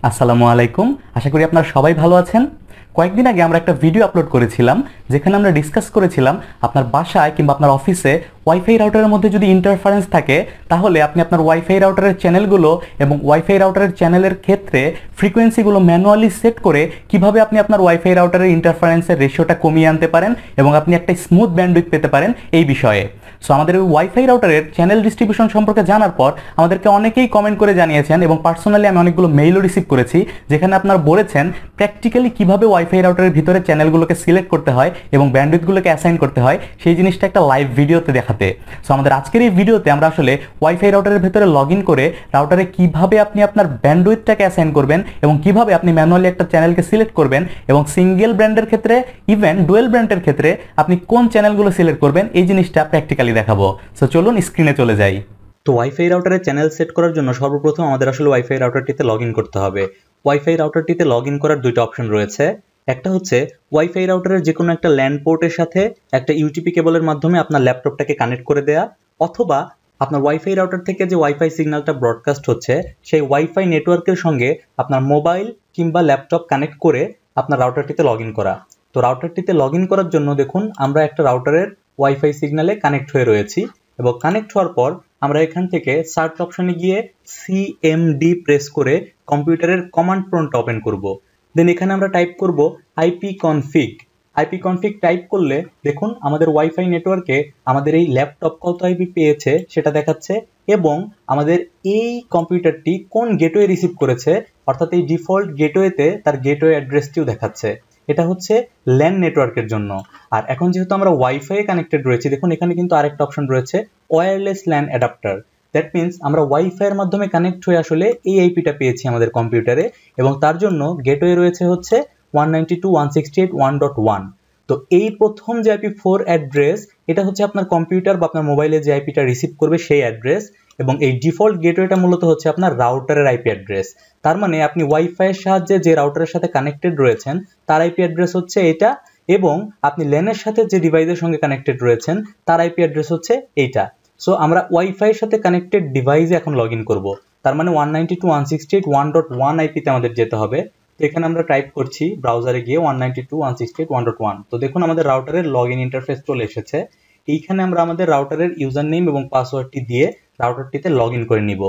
আসসালামু আলাইকুম। আশা করি আপনারা সবাই ভালো আছেন। কয়েকদিন আগে আমরা একটা ভিডিও আপলোড করেছিলাম যেখানে আমরা ডিসকাস করেছিলাম আপনার বাসায় কিংবা আপনার অফিসে ওয়াইফাই রাউটারের মধ্যে যদি ইন্টারফারেন্স থাকে তাহলে আপনি আপনার ওয়াইফাই রাউটারের চ্যানেলগুলো এবং ওয়াইফাই রাউটারের চ্যানেলের ক্ষেত্রে ফ্রিকোয়েন্সিগুলো ম্যানুয়ালি সেট করে কিভাবে আপনি আপনার ওয়াইফাই রাউটারের ইন্টারফারেন্সের রেশিওটা কমিয়ে আনতে পারেন এবং আপনি একটা স্মুথ ব্যান্ডউইথ পেতে পারেন এই বিষয়ে। সো আমাদের ওই ওয়াইফাই রাউটারের চ্যানেল ডিস্ট্রিবিউশন সম্পর্কে জানার পর আমাদেরকে অনেকেই কমেন্ট করে জানিয়েছেন এবং পার্সোনালি আমি অনেকগুলো মেইলও রিসিভ করেছি যেখানে আপনারা বলেছেন প্র্যাকটিক্যালি কিভাবে ওয়াইফাই রাউটারের ভিতরে চ্যানেলগুলোকে সিলেক্ট করতে হয় এবং ব্যান্ডউইথগুলোকে অ্যাসাইন করতে হয় সেই জিনিসটা একটা লাইভ ভিডিওতে দেখাতে। সো আমাদের আজকের এই ভিডিওতে আমরা আসলে ওয়াইফাই রাউটারের ভিতরে লগ ইন করে রাউটারে কিভাবে আপনি আপনার ব্যান্ডউইথটাকে অ্যাসাইন করবেন এবং কিভাবে আপনি ম্যানুয়ালি একটা চ্যানেলকে সিলেক্ট করবেন এবং সিঙ্গেল ব্র্যান্ডের ক্ষেত্রে ইভেন ডুয়েল ব্র্যান্ডের ক্ষেত্রে আপনি কোন চ্যানেলগুলো সিলেক্ট করবেন এই জিনিসটা প্র্যাকটিক্যালি দেখাবো। সো চলুন স্ক্রিনে চলে যাই। তো ওয়াইফাই রাউটারে চ্যানেল সেট করার জন্য সর্বপ্রথম আমাদের আসলে ওয়াইফাই রাউটারটিতে লগ ইন করতে হবে। ওয়াইফাই রাউটারটিতে লগ ইন করার দুইটা অপশন রয়েছে। একটা হচ্ছে ওয়াইফাই রাউটারের যে কোনো একটা ল্যান্ড পোর্টের সাথে একটা ইউটিপি কেবলের মাধ্যমে আপনার ল্যাপটপটাকে কানেক্ট করে দেয়া, অথবা আপনার ওয়াইফাই রাউটার থেকে যে ওয়াইফাই সিগন্যালটা ব্রডকাস্ট হচ্ছে সেই ওয়াইফাই নেটওয়ার্কের সঙ্গে আপনার মোবাইল কিংবা ল্যাপটপ কানেক্ট করে আপনার রাউটারটিতে লগ ইন করা। তো রাউটারটিতে লগ ইন করার জন্য দেখুন আমরা একটা রাউটারের ওয়াইফাই সিগন্যালে কানেক্ট হয়ে রয়েছি এবং কানেক্ট হওয়ার পর আমরা এখান থেকে সার্চ অপশনে গিয়ে সিএমডি প্রেস করে কম্পিউটারের কমান্ড প্রম্পট ওপেন করব। দেন এখানে আমরা টাইপ করব আইপি কনফিগ টাইপ করলে দেখুন আমাদের ওয়াইফাই নেটওয়ার্কে আমাদের এই ল্যাপটপ কত আইপি পেয়েছে সেটা দেখাচ্ছে এবং আমাদের এই কম্পিউটারটি কোন গেটওয়ে রিসিভ করেছে অর্থাৎ এই ডিফল্ট গেটওয়েতে তার গেটওয়ে অ্যাড্রেসটিও দেখাচ্ছে। এটা হচ্ছে ল্যান নেটওয়ার্কের জন্য। আর এখন যেহেতু আমরা ওয়াইফাই কানেক্টেড রয়েছি দেখুন এখানে কিন্তু আরেকটা অপশন রয়েছে wireless LAN adapter. That means আমরা ওয়াইফাই এর মাধ্যমে কানেক্ট হয়ে আসলে এই আইপিটা পেয়েছি আমাদের কম্পিউটারে এবং তার জন্য গেটওয়ে রয়েছে হচ্ছে 192.168.1.1। তো এই প্রথম যে IP4 অ্যাড্রেস এটা হচ্ছে আপনার কম্পিউটার বা আপনার মোবাইলে যে আইপিটা রিসিভ করবে সেই অ্যাড্রেস এবং এই ডিফল্ট গেটওয়েটা মূলত হচ্ছে আপনার রাউটারের আইপি অ্যাড্রেস। তার মানে আপনি ওয়াইফাই এর সাহায্যে যে রাউটারের সাথে কানেক্টেড রয়েছেন তার আইপি অ্যাড্রেস হচ্ছে এটা এবং আপনি ল্যানের সাথে যে ডিভাইসের সঙ্গে কানেক্টেড রয়েছেন তার আইপি অ্যাড্রেস হচ্ছে এইটা। সো আমরা ওয়াইফাই এর সাথে কানেক্টেড ডিভাইসে এখন লগ ইন করবো। তার মানে 192.168.1.1 আইপিতে আমাদের যেতে হবে। তো এখানে আমরা টাইপ করছি ব্রাউজারে গিয়ে 192.168.1.1। তো দেখুন আমাদের রাউটারের লগ ইন ইন্টারফেস চলে এসেছে। এইখানে আমরা আমাদের রাউটারের ইউজার নেম এবং পাসওয়ার্ডটি দিয়ে রাউটারটিতে লগ ইন করে নিব।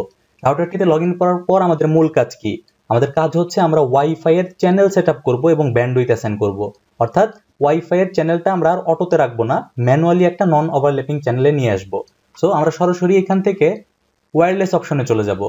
রাউটারটিতে লগ ইন করার পর আমাদের মূল কাজ কি? আমাদের কাজ হচ্ছে আমরা ওয়াইফাই এর চ্যানেল সেট আপ করবো এবং ব্যান্ডউইথ অ্যাসাইন করব। অর্থাৎ ওয়াইফাই এর চ্যানেলটা আমরা আর অটোতে রাখবো না, ম্যানুয়ালি একটা নন ওভারল্যাপিং চ্যানেলে নিয়ে আসবো। সো আমরা সরাসরি এখান থেকে ওয়্যারলেস অপশনে চলে যাব।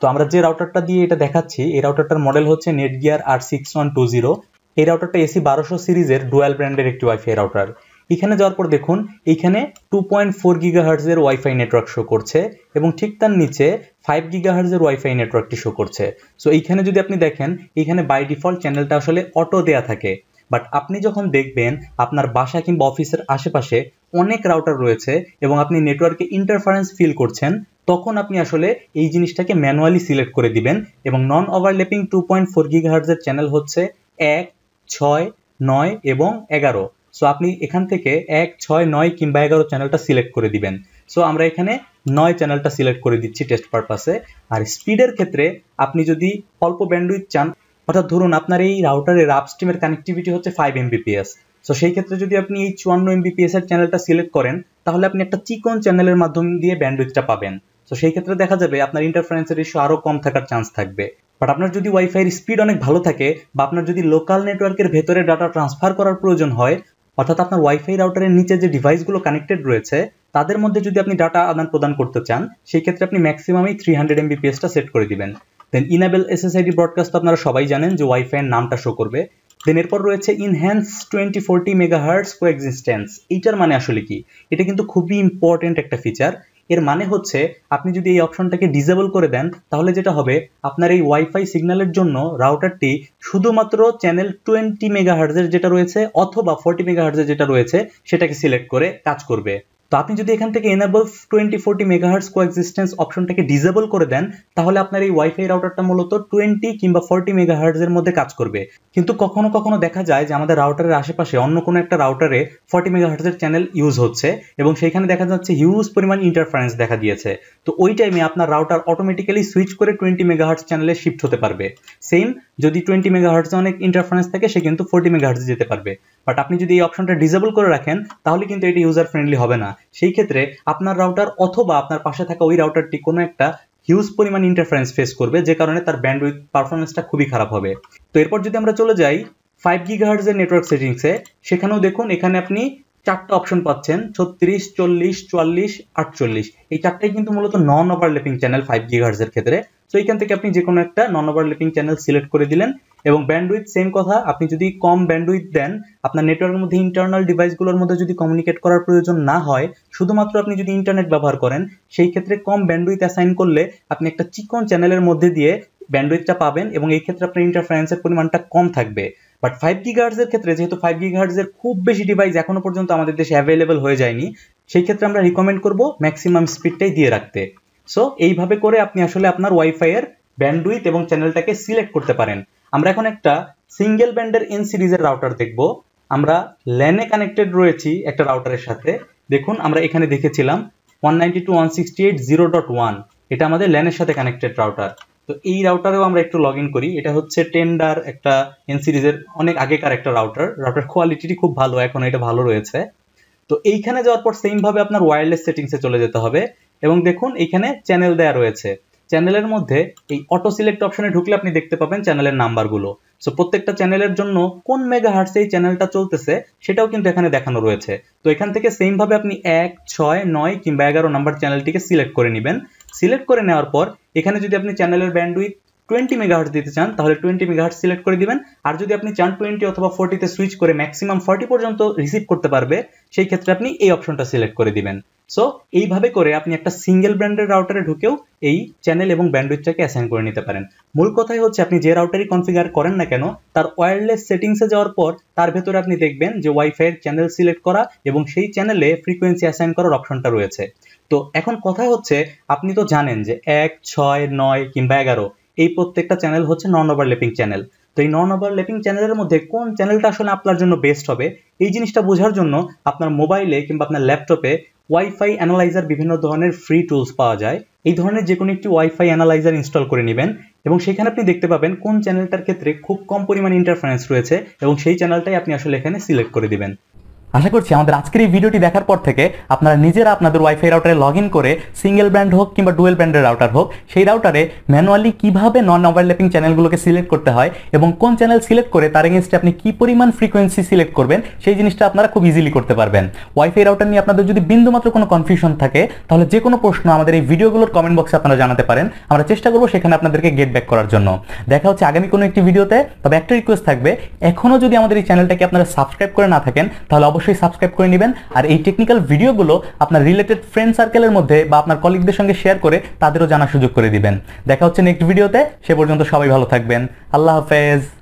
তো আমরা যে রাউটারটা দিয়ে এটা দেখাচ্ছি এই রাউটারটার মডেল হচ্ছে নেটগিয়ার R6120। এই রাউটারটা AC1200 সিরিজের ডুয়াল ব্র্যান্ডের একটি ওয়াইফাই রাউটার। এখানে যাওয়ার পর দেখুন এইখানে 2.4 গিগাহার্টজ এর ওয়াইফাই নেটওয়ার্ক শো করছে এবং ঠিক তার নিচে 5 গিগাহার্টজ এর ওয়াইফাই নেটওয়ার্কটি শো করছে। সো এইখানে যদি আপনি দেখেন এইখানে বাই ডিফল্ট চ্যানেলটা আসলে অটো দেয়া থাকে, বাট আপনি যখন দেখবেন আপনার বাসা কিংবা অফিসের আশেপাশে অনেক রাউটার রয়েছে এবং আপনি নেটওয়ার্কে ইন্টারফারেন্স ফিল করছেন তখন আপনি আসলে এই জিনিসটাকে ম্যানুয়ালি সিলেক্ট করে দিবেন এবং নন ওভারল্যাপিং 2.4 গিগাহার্টজ এর চ্যানেল হচ্ছে 1, 6, 9 এবং 11। সো আপনি এখান থেকে 1, 6, 9 কিংবা 11 চ্যানেলটা সিলেক্ট করে দিবেন। সো আমরা এখানে 9 চ্যানেলটা সিলেক্ট করে দিচ্ছি টেস্ট পারপাসে। আর স্পিডের ক্ষেত্রে আপনি যদি অল্প ব্যান্ডউইথ চান অর্থাৎ ধরুন আপনার এই রাউটারের আপস্ট্রিমের কানেক্টিভিটি হচ্ছে 5 Mbps। সো সেই ক্ষেত্রে যদি আপনি এই 54 Mbps এর চ্যানেলটা সিলেক্ট করেন তাহলে আপনি একটা চিকন চ্যানেলের মাধ্যম দিয়ে ব্যান্ডউইথটা পাবেন। তো সেই ক্ষেত্রে দেখা যাবে আপনার ইন্টারফারেন্সের রেশিও আরো কম থাকার চান্স থাকবে। বাট আপনার যদি ওয়াইফাই এর স্পিড অনেক ভালো থাকে বা আপনার যদি লোকাল নেটওয়ার্কের ভেতরে ডাটা ট্রান্সফার করার প্রয়োজন হয় অর্থাৎ আপনার ওয়াইফাই রাউটারের নিচে যে ডিভাইসগুলো কানেক্টেড রয়েছে তাদের মধ্যে যদি আপনি ডাটা আদান প্রদান করতে চান সেই ক্ষেত্রে আপনি ম্যাক্সিমামই 300 Mbps টা সেট করে দিবেন। দেন ইনেবল এসএসআইডি ব্রডকাস্ট আপনারা সবাই জানেন যে ওয়াইফাই এর নামটা শো করবে। দেন এরপর রয়েছে ইনহ্যান্স 2040 মেগাহার্টজ কোএক্সিস্টেন্স। এইটার মানে আসলে কি? এটা কিন্তু খুবই ইম্পর্টেন্ট একটা ফিচার। এর মানে হচ্ছে আপনি যদি এই অপশনটাকে ডিসেবল করে দেন তাহলে যেটা হবে আপনার এই ওয়াইফাই সিগন্যালের জন্য রাউটারটি শুধুমাত্র চ্যানেল 20 মেগাহার্টজ এর যেটা রয়েছে অথবা 40 মেগাহার্টজ এর যেটা রয়েছে সেটাকে সিলেক্ট করে কাজ করবে। তো আপনি যদি এখান থেকে এনেবল 2040 মেগাহার্টজ কোএক্সিস্টেন্স অপশনটাকে ডিসেবল করে দেন তাহলে আপনার এই ওয়াইফাই রাউটারটা মূলত 20 কিংবা 40 মেগাহার্টজ এর মধ্যে কাজ করবে। কিন্তু কখনো কখনো দেখা যায় যে আমাদের রাউটারের আশেপাশে অন্য কোনো একটা রাউটারে 40 মেগাহার্টজ এর চ্যানেল ইউজ হচ্ছে এবং সেইখানে দেখা যাচ্ছে হিউজ পরিমাণ ইন্টারফারেন্স দেখা দিয়েছে। তো ওই টাইমে আপনার রাউটার অটোমেটিক্যালি সুইচ করে 20 মেগাহার্টজ চ্যানেলে শিফট হতে পারবে। সেম যদি 20 মেগাহার্টজে অনেক ইন্টারফারেন্স থাকে সে কিন্তু 40 মেগাহার্টজে যেতে পারবে। বাট আপনি যদি এই অপশনটা ডিসেবল করে রাখেন তাহলে কিন্তু এটি ইউজার ফ্রেন্ডলি হবে না। সেই ক্ষেত্রে আপনার রাউটার অথবা আপনার পাশে থাকা ওই রাউটারটি কোনো একটা হিউজ পরিমাণ ইন্টারফারেন্স ফেস করবে, যে কারণে তার ব্যান্ডউইথ পারফরমেন্সটা খুবই খারাপ হবে। তো এরপর যদি আমরা চলে যাই 5 গিগাহার্টজ এর নেটওয়ার্ক সেটিংসে, সেখানেও দেখুন এখানে আপনি চারটা অপশন পাচ্ছেন, 36, 40, 44, 48। এই চারটাই কিন্তু মূলত নন ওভারল্যাপিং চ্যানেল 5 গিগাহার্টজ এর ক্ষেত্রে। তো এইখান থেকে আপনি যে কোনো একটা নন ওভারল্যাপিং চ্যানেল সিলেক্ট করে দিলেন এবং ব্যান্ডউইথ সেম কথা, আপনি যদি কম ব্যান্ডউইথ দেন, আপনার নেটওয়ার্কের মধ্যে ইন্টারনাল ডিভাইসগুলোর মধ্যে যদি কমিউনিকেট করার প্রয়োজন না হয়, শুধুমাত্র আপনি যদি ইন্টারনেট ব্যবহার করেন, সেই ক্ষেত্রে কম ব্যান্ডউইথ অ্যাসাইন করলে আপনি একটা চিকন চ্যানেলের মধ্যে দিয়ে ব্যান্ডউইথটা পাবেন এবং এই ক্ষেত্রে আপনার ইন্টারফারেন্সের পরিমাণটা কম থাকবে। বাট 5 গিগাহার্টজ এর ক্ষেত্রে যেহেতু 5 গিগাহার্টজ এর খুব বেশি ডিভাইস এখনো পর্যন্ত আমাদের দেশে অ্যাভেলেবল হয়ে যায়নি, সেই ক্ষেত্রে আমরা রিকমেন্ড করব ম্যাক্সিমাম স্পিডটাই দিয়ে রাখতে। সো এইভাবে করে আপনি আসলে আপনার ওয়াইফাই এর ব্যান্ডউইথ এবং চ্যানেলটাকে সিলেক্ট করতে পারেন। আমরা এখন একটা সিঙ্গেল ব্যান্ডের এন সিরিজের রাউটার দেখব। আমরা ল্যানে কানেক্টেড রয়েছি একটা রাউটারের সাথে। দেখুন আমরা এখানে দেখেছিলাম 192.168.0.1, এটা আমাদের ল্যানের সাথে কানেক্টেড রাউটার। তো এই রাউটারেও আমরা একটু লগ ইন করি। এটা হচ্ছে টেন্ডার একটা এন সিরিজের অনেক আগেকার একটা রাউটার কোয়ালিটি খুব ভালো, এখন এটা ভালো রয়েছে। তো এইখানে যাওয়ার পর সেম ভাবে আপনার ওয়্যারলেস সেটিংসে চলে যেতে হবে এবং দেখুন এখানে চ্যানেল দেয়া রয়েছে। চ্যানেলের মধ্যে এই অটো সিলেক্ট অপশনে ঢুকলে আপনি দেখতে পাবেন চ্যানেলের নাম্বারগুলো। সো প্রত্যেকটা চ্যানেলের জন্য কোন মেগাহার্টজে এই চ্যানেলটা চলতেছে সেটাও কিন্তু এখানে দেখানো রয়েছে। তো এখান থেকে সেম ভাবে আপনি 1, 6, 9 কিংবা 11 নাম্বার চ্যানেলটিকে সিলেক্ট করে নেবেন। সিলেক্ট করে নেওয়ার পর এখানে যদি আপনি চ্যানেলের ব্যান্ডউইথ 20 মেগাহার্টজ দিতে চান তাহলে 20 মেগাহার্টজ সিলেক্ট করে দিবেন, আর যদি আপনি চান 20 অথবা 40 তে সুইচ করে ম্যাক্সিমাম 40 পর্যন্ত রিসিভ করতে পারবে, সেই ক্ষেত্রে আপনি এই অপশনটা সিলেক্ট করে দিবেন। সো এইভাবে করে আপনি একটা সিঙ্গেল ব্র্যান্ডের রাউটারে ঢুকেও এই চ্যানেল এবং ব্যান্ডউইথটাকে অ্যাসাইন করে নিতে পারেন। মূল কথাই হচ্ছে আপনি যে রাউটারই কনফিগার করেন না কেন, তার ওয়্যারলেস সেটিংসে যাওয়ার পর তার ভেতরে আপনি দেখবেন যে ওয়াইফাই এর চ্যানেল সিলেক্ট করা এবং সেই চ্যানেলে ফ্রিকোয়েন্সি অ্যাসাইন করার অপশনটা রয়েছে। তো এখন কথা হচ্ছে আপনি তো জানেন যে 1, 6, 9 কিংবা 11 এই প্রত্যেকটা চ্যানেল হচ্ছে নন ওভারল্যাপিং চ্যানেল। তো এই নন ওভারল্যাপিং চ্যানেলের মধ্যে কোন চ্যানেলটা আসলে আপনার জন্য বেস্ট হবে, এই জিনিসটা বোঝার জন্য আপনার মোবাইলে কিংবা আপনার ল্যাপটপে ওয়াইফাই অ্যানালাইজার বিভিন্ন ধরনের ফ্রি টুলস পাওয়া যায়। এই ধরনের যে কোনো একটি ওয়াইফাই অ্যানালাইজার ইনস্টল করে নেবেন এবং সেখানে আপনি দেখতে পাবেন কোন চ্যানেলটার ক্ষেত্রে খুব কম পরিমাণ ইন্টারফারেন্স রয়েছে এবং সেই চ্যানেলটাই আপনি আসলে এখানে সিলেক্ট করে দিবেন। আশা করছি আমাদের আজকের এই ভিডিওটি দেখার পর থেকে আপনারা নিজেরা আপনাদের ওয়াইফাই রাউটারে লগ ইন করে সিঙ্গেল ব্র্যান্ড হোক কিংবা ডুয়েল ব্র্যান্ডের রাউটার হোক, সেই রাউটারে ম্যানুয়ালি কিভাবে নন ওভারল্যাপিং চ্যানেলগুলোকে সিলেক্ট করতে হয় এবং কোন চ্যানেল সিলেক্ট করে তার এগেইনস্টে আপনি কি পরিমাণ ফ্রিকোয়েন্সি সিলেক্ট করবেন সেই জিনিসটা আপনারা খুব ইজিলি করতে পারবেন। ওয়াইফাই রাউটার নিয়ে আপনাদের যদি বিন্দুমাত্র কোনো কনফিউশন থাকে তাহলে যে কোনো প্রশ্ন আমাদের এই ভিডিওগুলোর কমেন্ট বক্সে আপনারা জানাতে পারেন, আমরা চেষ্টা করবো সেখানে আপনাদেরকে গেট ব্যাক করার জন্য। দেখা হচ্ছে আগামী কোনো একটি ভিডিওতে। তবে একটা রিকোয়েস্ট থাকবে, এখনও যদি আমাদের এই চ্যানেলটাকে আপনারা সাবস্ক্রাইব করে না থাকেন তাহলে অবশ্যই সাবস্ক্রাইব করে নেবেন, আর এই টেকনিক্যাল ভিডিওগুলো আপনার রিলেটেড ফ্রেন্ড সার্কেলের মধ্যে বা আপনার কলিগদের সঙ্গে শেয়ার করে তাদেরও জানার সুযোগ করে দিবেন। দেখা হচ্ছে নেক্সট ভিডিওতে, সে পর্যন্ত সবাই ভালো থাকবেন। আল্লাহ হাফেজ।